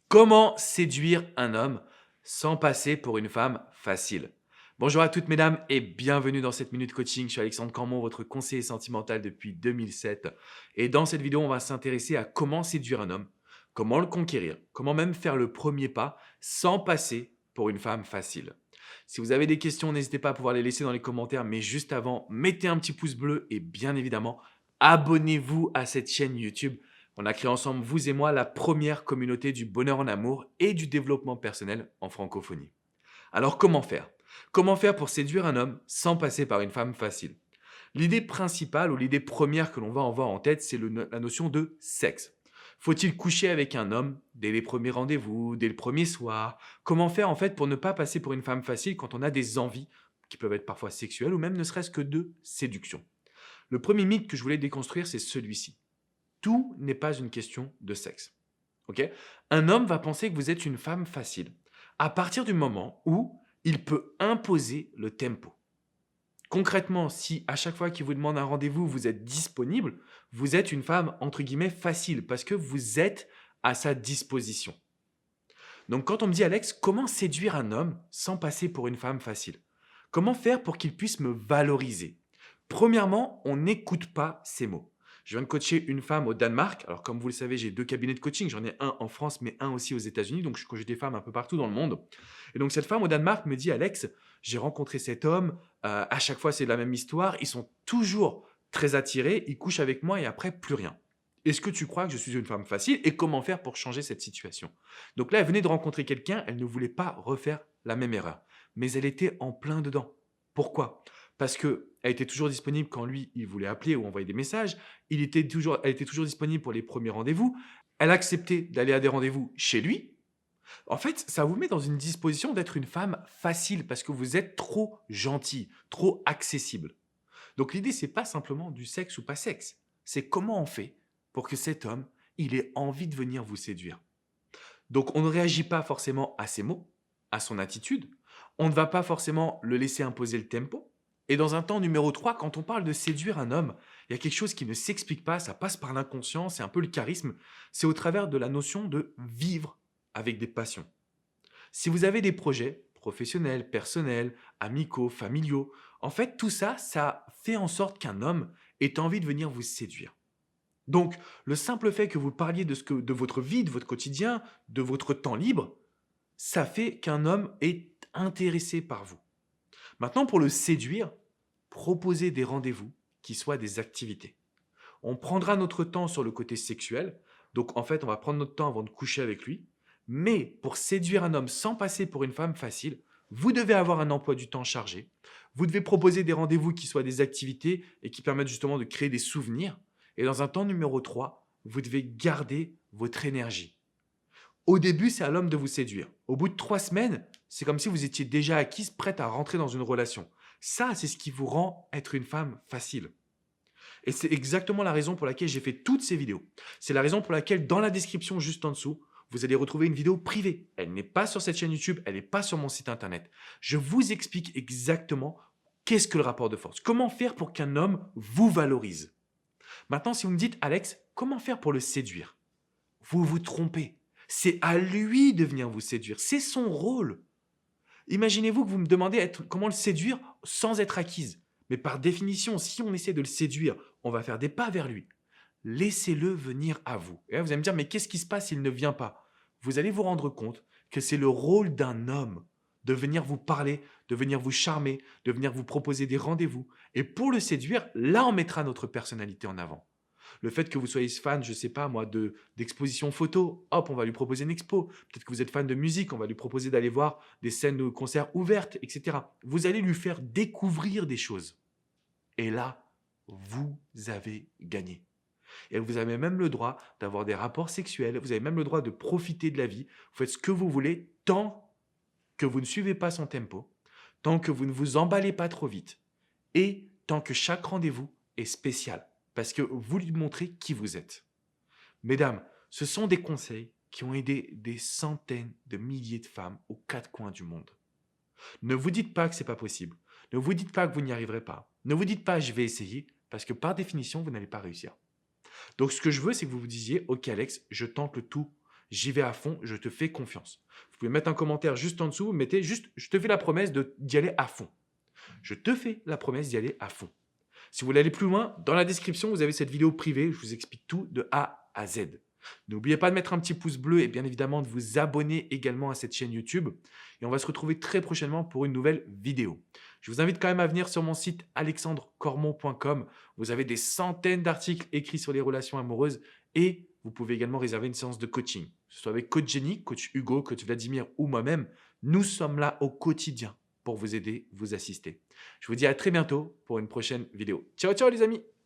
Comment séduire un homme sans passer pour une femme facile? Bonjour à toutes mesdames et bienvenue dans cette minute coaching. Je suis Alexandre Camon, votre conseiller sentimental depuis 2007. Et dans cette vidéo, on va s'intéresser à comment séduire un homme, comment le conquérir, comment même faire le premier pas sans passer pour une femme facile. Si vous avez des questions, n'hésitez pas à pouvoir les laisser dans les commentaires. Mais juste avant, mettez un petit pouce bleu et bien évidemment, abonnez-vous à cette chaîne YouTube. On a créé ensemble, vous et moi, la première communauté du bonheur en amour et du développement personnel en francophonie. Alors comment faire? Comment faire pour séduire un homme sans passer par une femme facile? L'idée principale ou l'idée première que l'on va avoir en tête, c'est la notion de sexe. Faut-il coucher avec un homme dès les premiers rendez-vous, dès le premier soir? Comment faire en fait pour ne pas passer pour une femme facile quand on a des envies qui peuvent être parfois sexuelles ou même ne serait-ce que de séduction? Le premier mythe que je voulais déconstruire, c'est celui-ci. Tout n'est pas une question de sexe. Ok? Un homme va penser que vous êtes une femme facile à partir du moment où il peut imposer le tempo. Concrètement, si à chaque fois qu'il vous demande un rendez-vous, vous êtes disponible, vous êtes une femme entre guillemets facile parce que vous êtes à sa disposition. Donc quand on me dit Alex, comment séduire un homme sans passer pour une femme facile? Comment faire pour qu'il puisse me valoriser? Premièrement, on n'écoute pas ses mots. Je viens de coacher une femme au Danemark. Alors, comme vous le savez, j'ai deux cabinets de coaching. J'en ai un en France, mais un aussi aux États-Unis. Donc, je coach des femmes un peu partout dans le monde. Et donc, cette femme au Danemark me dit, Alex, j'ai rencontré cet homme. À chaque fois, c'est la même histoire. Ils sont toujours très attirés. Ils couchent avec moi et après, plus rien. Est-ce que tu crois que je suis une femme facile et comment faire pour changer cette situation? Donc là, elle venait de rencontrer quelqu'un. Elle ne voulait pas refaire la même erreur. Mais elle était en plein dedans. Pourquoi? Parce qu'elle était toujours disponible quand lui, il voulait appeler ou envoyer des messages. Elle était toujours disponible pour les premiers rendez-vous. Elle acceptait d'aller à des rendez-vous chez lui. En fait, ça vous met dans une disposition d'être une femme facile parce que vous êtes trop gentil, trop accessible. Donc l'idée, c'est pas simplement du sexe ou pas sexe. C'est comment on fait pour que cet homme, il ait envie de venir vous séduire. Donc on ne réagit pas forcément à ses mots, à son attitude. On ne va pas forcément le laisser imposer le tempo. Et dans un temps numéro 3, quand on parle de séduire un homme, il y a quelque chose qui ne s'explique pas, ça passe par l'inconscient, c'est un peu le charisme, c'est au travers de la notion de vivre avec des passions. Si vous avez des projets professionnels, personnels, amicaux, familiaux, en fait tout ça, ça fait en sorte qu'un homme ait envie de venir vous séduire. Donc, le simple fait que vous parliez de votre vie, de votre quotidien, de votre temps libre, ça fait qu'un homme est intéressé par vous. Maintenant, pour le séduire, proposez des rendez-vous qui soient des activités. On prendra notre temps sur le côté sexuel, donc en fait, on va prendre notre temps avant de coucher avec lui. Mais pour séduire un homme sans passer pour une femme facile, vous devez avoir un emploi du temps chargé. Vous devez proposer des rendez-vous qui soient des activités et qui permettent justement de créer des souvenirs. Et dans un temps numéro 3, vous devez garder votre énergie. Au début, c'est à l'homme de vous séduire. Au bout de 3 semaines, c'est comme si vous étiez déjà acquise, prête à rentrer dans une relation. Ça, c'est ce qui vous rend être une femme facile. Et c'est exactement la raison pour laquelle j'ai fait toutes ces vidéos. C'est la raison pour laquelle dans la description juste en dessous, vous allez retrouver une vidéo privée. Elle n'est pas sur cette chaîne YouTube, elle n'est pas sur mon site internet. Je vous explique exactement qu'est-ce que le rapport de force. Comment faire pour qu'un homme vous valorise. Maintenant, si vous me dites, Alex, comment faire pour le séduire? Vous vous trompez. C'est à lui de venir vous séduire. C'est son rôle. Imaginez-vous que vous me demandez comment le séduire sans être acquise. Mais par définition, si on essaie de le séduire, on va faire des pas vers lui. Laissez-le venir à vous. Et là, vous allez me dire, mais qu'est-ce qui se passe s'il ne vient pas? Vous allez vous rendre compte que c'est le rôle d'un homme de venir vous parler, de venir vous charmer, de venir vous proposer des rendez-vous. Et pour le séduire, là, on mettra notre personnalité en avant. Le fait que vous soyez fan, je ne sais pas moi, d'exposition photo, hop, on va lui proposer une expo. Peut-être que vous êtes fan de musique, on va lui proposer d'aller voir des scènes de concerts ouvertes, etc. Vous allez lui faire découvrir des choses. Et là, vous avez gagné. Et vous avez même le droit d'avoir des rapports sexuels, vous avez même le droit de profiter de la vie. Vous faites ce que vous voulez tant que vous ne suivez pas son tempo, tant que vous ne vous emballez pas trop vite et tant que chaque rendez-vous est spécial parce que vous lui montrez qui vous êtes. Mesdames, ce sont des conseils qui ont aidé des centaines de milliers de femmes aux quatre coins du monde. Ne vous dites pas que ce n'est pas possible. Ne vous dites pas que vous n'y arriverez pas. Ne vous dites pas je vais essayer parce que par définition, vous n'allez pas réussir. Donc, ce que je veux, c'est que vous vous disiez, OK Alex, je tente le tout. j'y vais à fond, je te fais confiance. Vous pouvez mettre un commentaire juste en dessous, vous mettez juste, je te fais la promesse d'y aller à fond. Je te fais la promesse d'y aller à fond. Si vous voulez aller plus loin, dans la description, vous avez cette vidéo privée, je vous explique tout de A à Z. N'oubliez pas de mettre un petit pouce bleu et bien évidemment de vous abonner également à cette chaîne YouTube. Et on va se retrouver très prochainement pour une nouvelle vidéo. Je vous invite quand même à venir sur mon site alexandrecormon.com. Vous avez des centaines d'articles écrits sur les relations amoureuses et vous pouvez également réserver une séance de coaching. Que ce soit avec coach Jenny, coach Hugo, coach Vladimir ou moi-même, nous sommes là au quotidien pour vous aider, vous assister. Je vous dis à très bientôt pour une prochaine vidéo. Ciao, ciao les amis!